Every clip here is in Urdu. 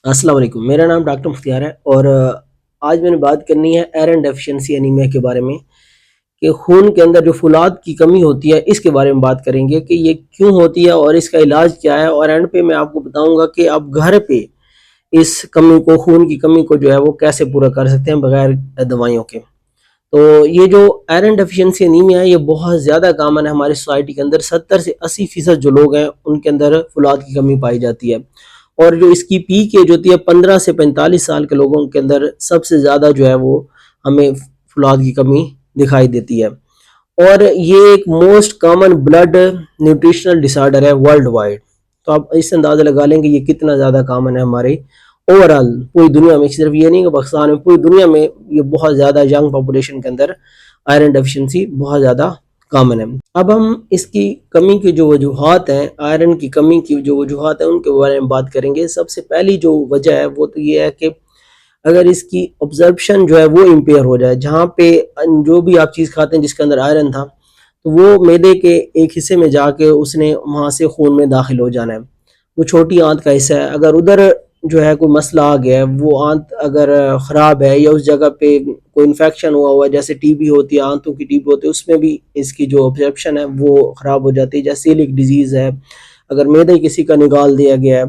السلام علیکم، میرا نام ڈاکٹر مختیار ہے اور آج میں نے بات کرنی ہے آئرن ڈیفیشنسی انیمیا کے بارے میں کہ خون کے اندر جو فولاد کی کمی ہوتی ہے اس کے بارے میں بات کریں گے کہ یہ کیوں ہوتی ہے اور اس کا علاج کیا ہے، اور اینڈ پہ میں آپ کو بتاؤں گا کہ آپ گھر پہ اس کمی کو، خون کی کمی کو جو ہے وہ کیسے پورا کر سکتے ہیں بغیر دوائیوں کے۔ تو یہ جو آئرن ڈیفیشنسی انیمیا ہے یہ بہت زیادہ کامن ہے ہماری سوسائٹی کے اندر، 70 سے 80% جو لوگ ہیں ان کے اندر فولاد کی کمی پائی جاتی ہے، اور جو اس کی پیک ایج ہوتی ہے 15 سے 45 سال کے لوگوں کے اندر سب سے زیادہ جو ہے وہ ہمیں فولاد کی کمی دکھائی دیتی ہے، اور یہ ایک موسٹ کامن بلڈ نیوٹریشنل ڈس آرڈر ہے ورلڈ وائڈ۔ تو آپ اس سے اندازہ لگا لیں کہ یہ کتنا زیادہ کامن ہے ہمارے اوور آل پوری دنیا میں، صرف یہ نہیں کہ پاکستان میں، پوری دنیا میں یہ بہت زیادہ ینگ پاپولیشن کے اندر آئرن ڈیفیشنسی بہت زیادہ کامن ہے۔ اب ہم اس کی کمی کی جو وجوہات ہیں، آئرن کی کمی کی جو وجوہات ہیں ان کے بارے میں بات کریں گے۔ سب سے پہلی جو وجہ ہے وہ تو یہ ہے کہ اگر اس کی ابزرپشن جو ہے وہ امپیئر ہو جائے، جہاں پہ جو بھی آپ چیز کھاتے ہیں جس کے اندر آئرن تھا تو وہ معدے کے ایک حصے میں جا کے اس نے وہاں سے خون میں داخل ہو جانا ہے، وہ چھوٹی آنت کا حصہ ہے، اگر ادھر جو ہے کوئی مسئلہ آ گیا ہے، وہ آنت اگر خراب ہے یا اس جگہ پہ کوئی انفیکشن ہوا ہے، جیسے ٹی بی ہوتی ہے، آنتوں کی ٹی بی ہوتی ہے، اس میں بھی اس کی جو ابزرپشن ہے وہ خراب ہو جاتی ہے، جیسے سیلک ڈیزیز ہے، اگر معدے کسی کا نکال دیا گیا ہے،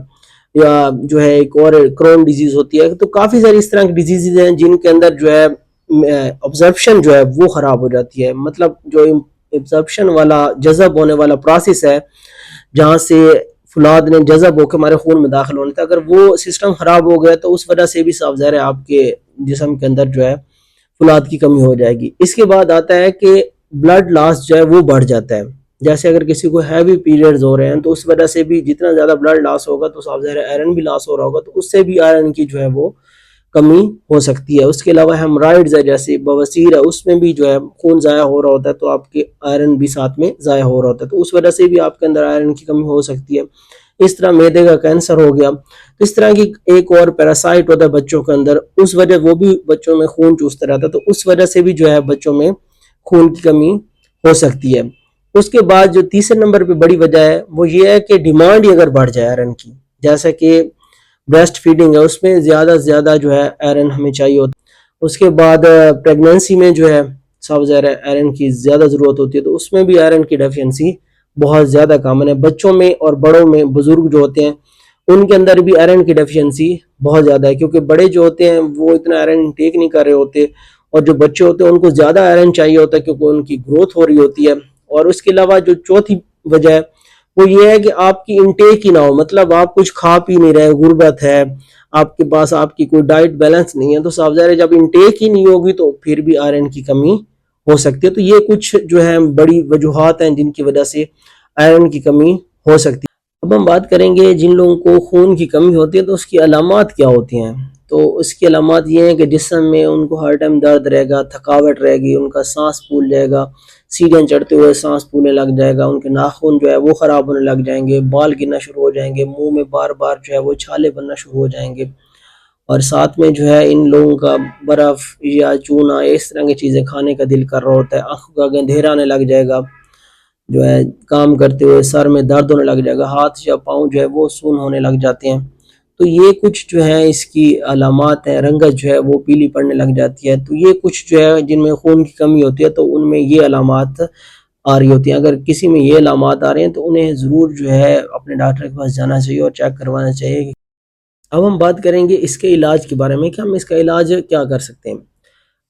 یا جو ہے ایک اور کرون ڈیزیز ہوتی ہے، تو کافی ساری اس طرح کی ڈیزیز ہیں جن کے اندر جو ہے ابزرپشن جو ہے وہ خراب ہو جاتی ہے، مطلب جو ابزرپشن والا جذب ہونے والا پروسیس ہے جہاں سے فولاد نے جذب ہو کے ہمارے خون میں داخل ہونے تھا، اگر وہ سسٹم خراب ہو گیا تو اس وجہ سے بھی صاف ظاہر ہے آپ کے جسم کے اندر جو ہے فولاد کی کمی ہو جائے گی۔ اس کے بعد آتا ہے کہ بلڈ لاس جو ہے وہ بڑھ جاتا ہے، جیسے اگر کسی کو ہیوی پیریڈز ہو رہے ہیں تو اس وجہ سے بھی جتنا زیادہ بلڈ لاس ہوگا تو صاف ظاہر ہے آئرن بھی لاس ہو رہا ہوگا، تو اس سے بھی آئرن کی جو ہے وہ کمی ہو سکتی ہے۔ اس کے علاوہ ہیمرائڈز ہے، جیسے بواسیر ہے، اس میں بھی جو ہے خون ضائع ہو رہا ہوتا ہے تو آپ کے آئرن بھی ساتھ میں ضائع ہو رہا ہوتا ہے، تو اس وجہ سے بھی آپ کے اندر آئرن کی کمی ہو سکتی ہے۔ اس طرح معدے کا کینسر ہو گیا، اس طرح کی ایک اور پیراسائٹ ہوتا ہے بچوں کے اندر، اس وجہ وہ بھی بچوں میں خون چوستا رہتا ہے، تو اس وجہ سے بھی جو ہے بچوں میں خون کی کمی ہو سکتی ہے۔ اس کے بعد جو تیسرے نمبر پہ بڑی وجہ ہے وہ یہ ہے کہ ڈیمانڈ ہی اگر بڑھ جائے آئرن کی، جیسا کہ بریسٹ فیڈنگ ہے، اس میں زیادہ سے زیادہ جو ہے آئرن ہمیں چاہیے ہوتا ہے۔ اس کے بعد پریگننسی میں جو ہے صاف ظاہر ہے آئرن کی زیادہ ضرورت ہوتی ہے، تو اس میں بھی آئرن کی ڈیفینسی بہت زیادہ کامن ہے، بچوں میں اور بڑوں میں، بزرگ جو ہوتے ہیں ان کے اندر بھی آئرن کی ڈیفینسی بہت زیادہ ہے، کیونکہ بڑے جو ہوتے ہیں وہ اتنا آئرن انٹیک نہیں کر رہے ہوتے، اور جو بچے ہوتے ہیں ان کو زیادہ آئرن چاہیے ہوتا ہے کیونکہ ان کی گروتھ ہو رہی ہوتی ہے۔ اور اس کے علاوہ جو چوتھی وجہ ہے وہ یہ ہے کہ آپ کی انٹیک ہی نہ ہو، مطلب آپ کچھ کھا پی نہیں رہے، غربت ہے، آپ کے پاس آپ کی کوئی ڈائٹ بیلنس نہیں ہے، تو صاف ظاہر ہے جب انٹیک ہی نہیں ہوگی تو پھر بھی آئرن کی کمی ہو سکتی ہے۔ تو یہ کچھ جو ہے بڑی وجوہات ہیں جن کی وجہ سے آئرن کی کمی ہو سکتی ہے۔ اب ہم بات کریں گے جن لوگوں کو خون کی کمی ہوتی ہے تو اس کی علامات کیا ہوتی ہیں۔ تو اس کی علامات یہ ہیں کہ جسم میں ان کو ہر ٹائم درد رہے گا، تھکاوٹ رہے گی، ان کا سانس پھول جائے گا، سیڑھیاں چڑھتے ہوئے سانس پھولنے لگ جائے گا، ان کے ناخن جو ہے وہ خراب ہونے لگ جائیں گے، بال گرنا شروع ہو جائیں گے، منہ میں بار بار جو ہے وہ چھالے بننا شروع ہو جائیں گے، اور ساتھ میں جو ہے ان لوگوں کا برف یا چونا اس طرح کی چیزیں کھانے کا دل کر رہا ہوتا ہے، آنکھوں کا اندھیرا آنے لگ جائے گا، جو ہے کام کرتے ہوئے سر میں درد ہونے لگ جائے گا، ہاتھ یا پاؤں جو ہے وہ سون ہونے لگ جاتے ہیں۔ تو یہ کچھ جو ہے اس کی علامات ہیں، رنگت جو ہے وہ پیلی پڑنے لگ جاتی ہے، تو یہ کچھ جو ہے جن میں خون کی کمی ہوتی ہے تو ان میں یہ علامات آ رہی ہوتی ہیں۔ اگر کسی میں یہ علامات آ رہے ہیں تو انہیں ضرور جو ہے اپنے ڈاکٹر کے پاس جانا چاہیے اور چیک کروانا چاہیے۔ اب ہم بات کریں گے اس کے علاج کے بارے میں کہ ہم اس کا علاج کیا کر سکتے ہیں۔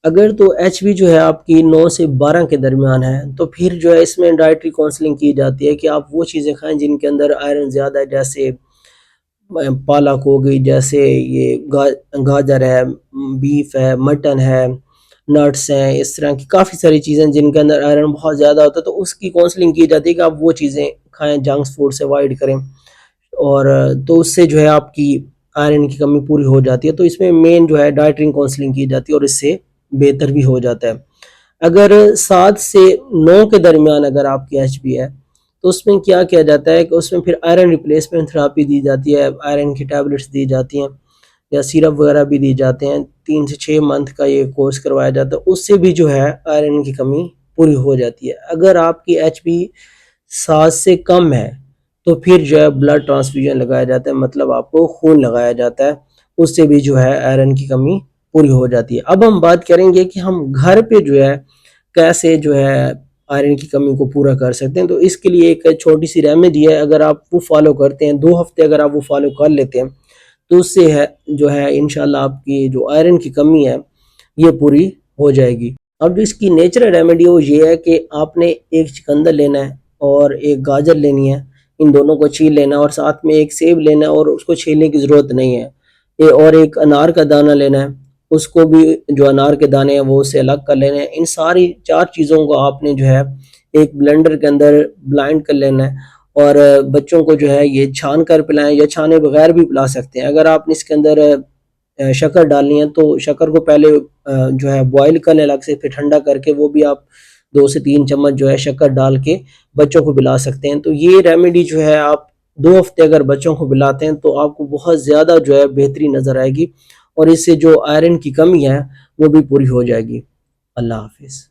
اگر تو ایچ بی جو ہے آپ کی 9 سے 12 کے درمیان ہے تو پھر جو ہے اس میں ڈائٹری کونسلنگ کی جاتی ہے کہ آپ وہ چیزیں کھائیں جن کے اندر آئرن زیادہ ہے، جیسے پالک ہو گئی، جیسے یہ گاجر ہے، بیف ہے، مٹن ہے، نٹس ہیں، اس طرح کی کافی ساری چیزیں جن کے اندر آئرن بہت زیادہ ہوتا ہے، تو اس کی کونسلنگ کی جاتی ہے کہ آپ وہ چیزیں کھائیں، جنکس فوڈ سے اوائڈ کریں، اور تو اس سے جو ہے آپ کی آئرن کی کمی پوری ہو جاتی ہے۔ تو اس میں مین جو ہے ڈائٹرنگ کونسلنگ کی جاتی ہے اور اس سے بہتر بھی ہو جاتا ہے۔ اگر 7 سے 9 کے درمیان اگر آپ کی ایچ بی ہے تو اس میں کیا کیا جاتا ہے کہ اس میں پھر آئرن ریپلیسمنٹ تھراپی دی جاتی ہے، آئرن کی ٹیبلٹس دی جاتی ہیں یا سیرپ وغیرہ بھی دی جاتے ہیں، 3 سے 6 منتھ کا یہ کورس کروایا جاتا ہے، اس سے بھی جو ہے آئرن کی کمی پوری ہو جاتی ہے۔ اگر آپ کی ایچ بی 7 سے کم ہے تو پھر جو ہے بلڈ ٹرانسفیوژن لگایا جاتا ہے، مطلب آپ کو خون لگایا جاتا ہے، اس سے بھی جو ہے آئرن کی کمی پوری ہو جاتی ہے۔ اب ہم بات کریں گے کہ ہم گھر پہ جو ہے کیسے جو ہے آئرن کی کمی کو پورا کر سکتے ہیں۔ تو اس کے لیے ایک چھوٹی سی ریمیڈی ہے، اگر آپ وہ فالو کرتے ہیں 2 ہفتے اگر آپ وہ فالو کر لیتے ہیں تو اس سے ہے جو ہے انشاءاللہ آپ کی جو آئرن کی کمی ہے یہ پوری ہو جائے گی۔ اب اس کی نیچرل ریمیڈی وہ یہ ہے کہ آپ نے ایک چقندر لینا ہے اور ایک گاجر لینی ہے، ان دونوں کو چھیل لینا ہے، اور ساتھ میں ایک سیب لینا ہے اور اس کو چھیلنے کی ضرورت نہیں ہے، اور ایک انار کا دانہ لینا ہے، اس کو بھی جو انار کے دانے ہیں وہ اسے الگ کر لینے ہیں۔ ان ساری 4 چیزوں کو آپ نے جو ہے ایک بلینڈر کے اندر بلائنڈ کر لینا ہے، اور بچوں کو جو ہے یہ چھان کر پلائیں یا چھانے بغیر بھی پلا سکتے ہیں۔ اگر آپ نے اس کے اندر شکر ڈالنی ہے تو شکر کو پہلے جو ہے بوائل کر لیں الگ سے، پھر ٹھنڈا کر کے وہ بھی آپ 2 سے 3 چمچ جو ہے شکر ڈال کے بچوں کو پلا سکتے ہیں۔ تو یہ ریمیڈی جو ہے آپ 2 ہفتے اگر بچوں کو پلاتے ہیں تو آپ کو بہت زیادہ جو ہے بہتری نظر آئے گی، اور اس سے جو آئرن کی کمی ہے وہ بھی پوری ہو جائے گی۔ اللہ حافظ۔